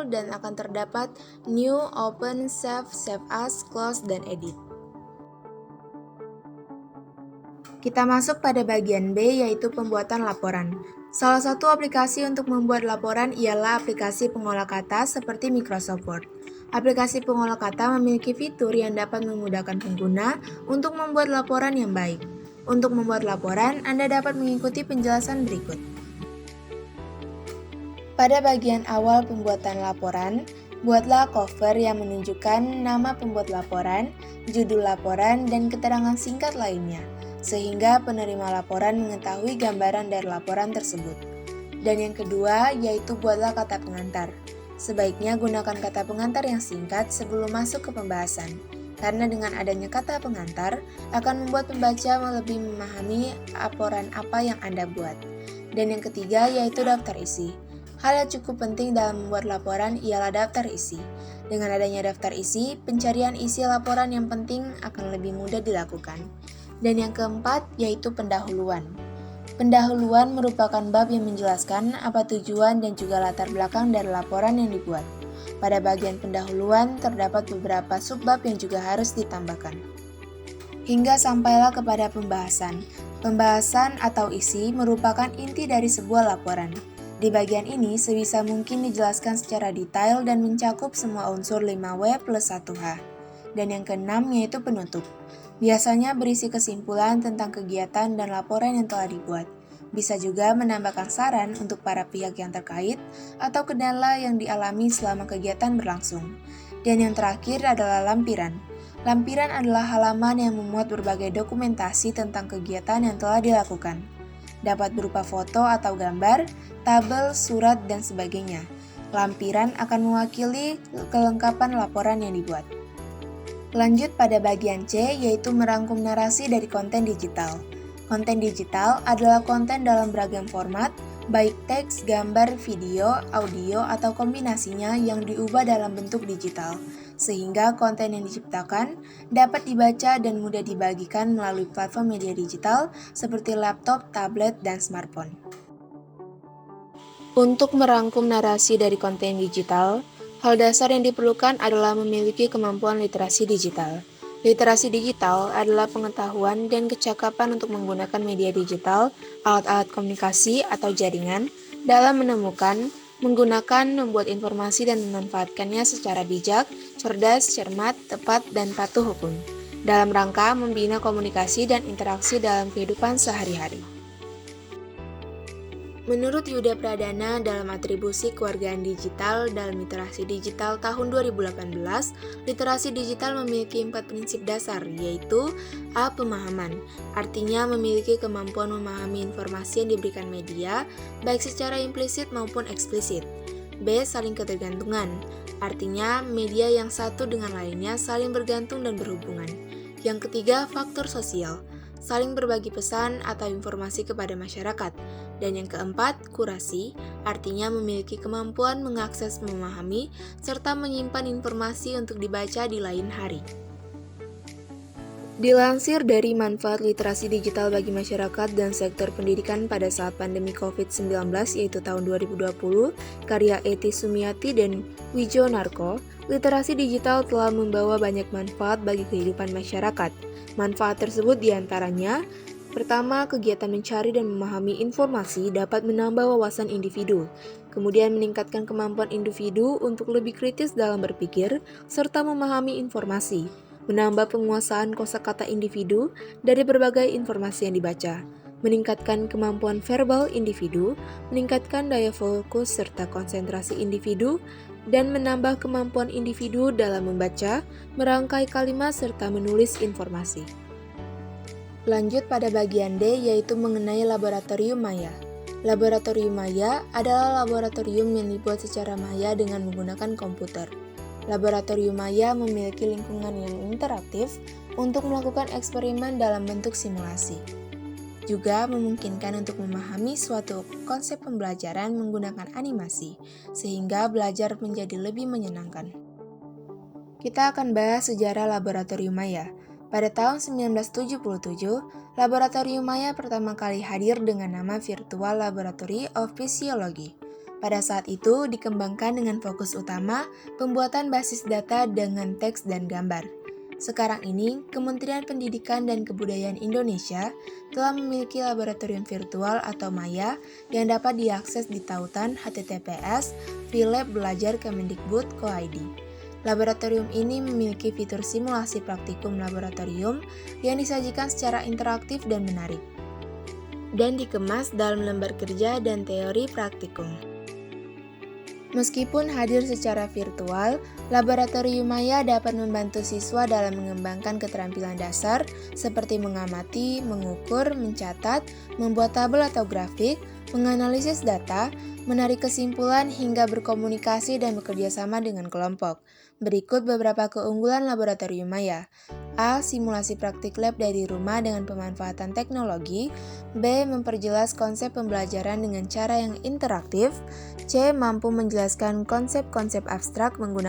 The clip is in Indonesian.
dan akan terdapat new, open, save as, close, dan edit. Kita masuk pada bagian B, yaitu pembuatan laporan. Salah satu aplikasi untuk membuat laporan ialah aplikasi pengolah kata seperti Microsoft Word. Aplikasi pengolah kata memiliki fitur yang dapat memudahkan pengguna untuk membuat laporan yang baik. Untuk membuat laporan, Anda dapat mengikuti penjelasan berikut. Pada bagian awal pembuatan laporan, buatlah cover yang menunjukkan nama pembuat laporan, judul laporan, dan keterangan singkat lainnya, sehingga penerima laporan mengetahui gambaran dari laporan tersebut. Dan yang kedua, yaitu buatlah kata pengantar. Sebaiknya gunakan kata pengantar yang singkat sebelum masuk ke pembahasan, karena dengan adanya kata pengantar akan membuat pembaca lebih memahami laporan apa yang Anda buat. Dan yang ketiga, yaitu daftar isi. Hal yang cukup penting dalam membuat laporan ialah daftar isi. Dengan adanya daftar isi, pencarian isi laporan yang penting akan lebih mudah dilakukan. Dan yang keempat, yaitu pendahuluan. Pendahuluan merupakan bab yang menjelaskan apa tujuan dan juga latar belakang dari laporan yang dibuat. Pada bagian pendahuluan, terdapat beberapa subbab yang juga harus ditambahkan. Hingga sampailah kepada pembahasan. Pembahasan atau isi merupakan inti dari sebuah laporan. Di bagian ini, sebisa mungkin dijelaskan secara detail dan mencakup semua unsur 5W plus 1H. Dan yang keenam, yaitu penutup. Biasanya berisi kesimpulan tentang kegiatan dan laporan yang telah dibuat. Bisa juga menambahkan saran untuk para pihak yang terkait atau kendala yang dialami selama kegiatan berlangsung. Dan yang terakhir adalah lampiran. Lampiran adalah halaman yang memuat berbagai dokumentasi tentang kegiatan yang telah dilakukan. Dapat berupa foto atau gambar, tabel, surat, dan sebagainya. Lampiran akan mewakili kelengkapan laporan yang dibuat. Lanjut pada bagian C, yaitu merangkum narasi dari konten digital. Konten digital adalah konten dalam beragam format, baik teks, gambar, video, audio, atau kombinasinya yang diubah dalam bentuk digital, sehingga konten yang diciptakan dapat dibaca dan mudah dibagikan melalui platform media digital seperti laptop, tablet, dan smartphone. Untuk merangkum narasi dari konten digital, hal dasar yang diperlukan adalah memiliki kemampuan literasi digital. Literasi digital adalah pengetahuan dan kecakapan untuk menggunakan media digital, alat-alat komunikasi atau jaringan dalam menemukan, menggunakan, membuat informasi dan memanfaatkannya secara bijak, cerdas, cermat, tepat, dan patuh hukum, dalam rangka membina komunikasi dan interaksi dalam kehidupan sehari-hari. Menurut Yuda Pradana dalam atribusi kewargaan digital dalam literasi digital tahun 2018, literasi digital memiliki 4 prinsip dasar, yaitu A. Pemahaman, artinya memiliki kemampuan memahami informasi yang diberikan media, baik secara implisit maupun eksplisit. B. Saling ketergantungan, artinya media yang satu dengan lainnya saling bergantung dan berhubungan. Yang ketiga, faktor sosial, saling berbagi pesan atau informasi kepada masyarakat. Dan yang keempat, kurasi, artinya memiliki kemampuan mengakses, memahami, serta menyimpan informasi untuk dibaca di lain hari. Dilansir dari manfaat literasi digital bagi masyarakat dan sektor pendidikan pada saat pandemi COVID-19 yaitu tahun 2020, karya Eti Sumiati dan Wijo Narko, literasi digital telah membawa banyak manfaat bagi kehidupan masyarakat. Manfaat tersebut diantaranya, pertama, kegiatan mencari dan memahami informasi dapat menambah wawasan individu, kemudian meningkatkan kemampuan individu untuk lebih kritis dalam berpikir, serta memahami informasi, menambah penguasaan kosakata individu dari berbagai informasi yang dibaca, meningkatkan kemampuan verbal individu, meningkatkan daya fokus serta konsentrasi individu, dan menambah kemampuan individu dalam membaca, merangkai kalimat, serta menulis informasi. Lanjut pada bagian D, yaitu mengenai laboratorium maya. Laboratorium maya adalah laboratorium yang dibuat secara maya dengan menggunakan komputer. Laboratorium maya memiliki lingkungan yang interaktif untuk melakukan eksperimen dalam bentuk simulasi. Juga memungkinkan untuk memahami suatu konsep pembelajaran menggunakan animasi, sehingga belajar menjadi lebih menyenangkan. Kita akan bahas sejarah laboratorium maya. Pada tahun 1977, Laboratorium Maya pertama kali hadir dengan nama Virtual Laboratory of Physiology. Pada saat itu dikembangkan dengan fokus utama pembuatan basis data dengan teks dan gambar. Sekarang ini, Kementerian Pendidikan dan Kebudayaan Indonesia telah memiliki laboratorium virtual atau Maya yang dapat diakses di tautan https://vilabbelajar.kemendikbud.co.id. Laboratorium ini memiliki fitur simulasi praktikum laboratorium yang disajikan secara interaktif dan menarik, dan dikemas dalam lembar kerja dan teori praktikum. Meskipun hadir secara virtual, Laboratorium Maya dapat membantu siswa dalam mengembangkan keterampilan dasar seperti mengamati, mengukur, mencatat, membuat tabel atau grafik, menganalisis data, menarik kesimpulan hingga berkomunikasi dan bekerja sama dengan kelompok. Berikut beberapa keunggulan Laboratorium Maya. A. Simulasi praktik lab dari rumah dengan pemanfaatan teknologi. B. Memperjelas konsep pembelajaran dengan cara yang interaktif. C. Mampu menjelaskan konsep-konsep abstrak menggunakan